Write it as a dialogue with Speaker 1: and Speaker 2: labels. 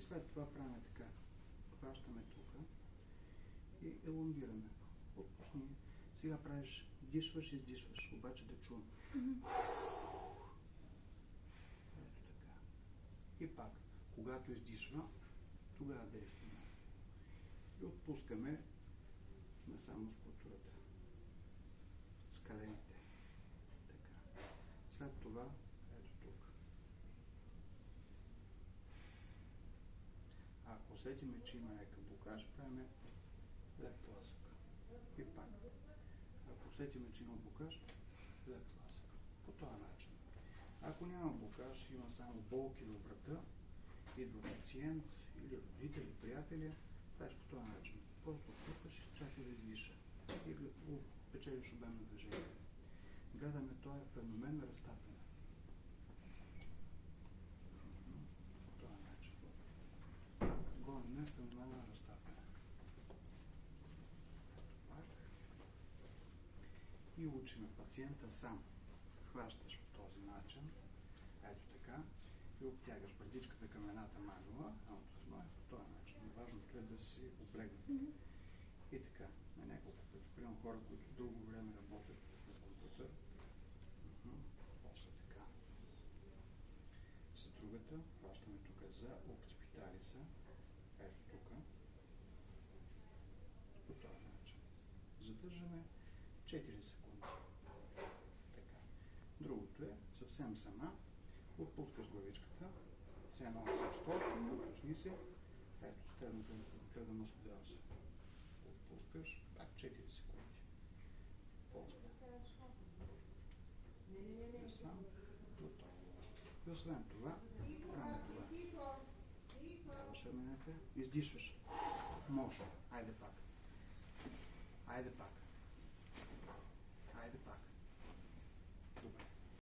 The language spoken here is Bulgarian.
Speaker 1: И след това правим така. Хващаме тук и елонгираме. Отпусни. Сега правиш, дишваш и издишваш, обаче да чувам. Ето така. И пак, когато издишва, тогава действаме. И отпускаме насам мускулатурата. Скалените. Така. След това, ето тук. Ако усетиме, че има някакъв блокаж, правим лек тласък. И пак. Ако усетиме, че има блокаж, лек тласък. По този начин. Ако няма блокаж, има само болки във врата, идва пациент или родители, приятели, правиш по този начин. Просто отпускаш и чакай да издиша. И печелиш обем на движение. Гледаме този феномен на разтапяне. По този начин. Гоним феномен на разтапяне. И учим пациента сам. Хващаш по този начин. Ето така. И обтягаш брадичката към едната манула, а от по този начин. Важното е да си облегнат. И така, на няколко пъти. Приемам хора, които дълго време работят в компютър. После така. С другата, хващаме тук за окципиталиса. Ето тук. По този начин. Задържаме 4 секунди. Така. Другото е съвсем сама. Отпускаш главичката. Все едно съм стол, отпусни се. Ето, стегната гледа на споделя се. Отпускаш, пак 4 секунди. После. Сам. Готово. И освен това, правим това. Даваш раменете. Издишваш. Може. Айде пак. Айде пак. Айде пак. Добре.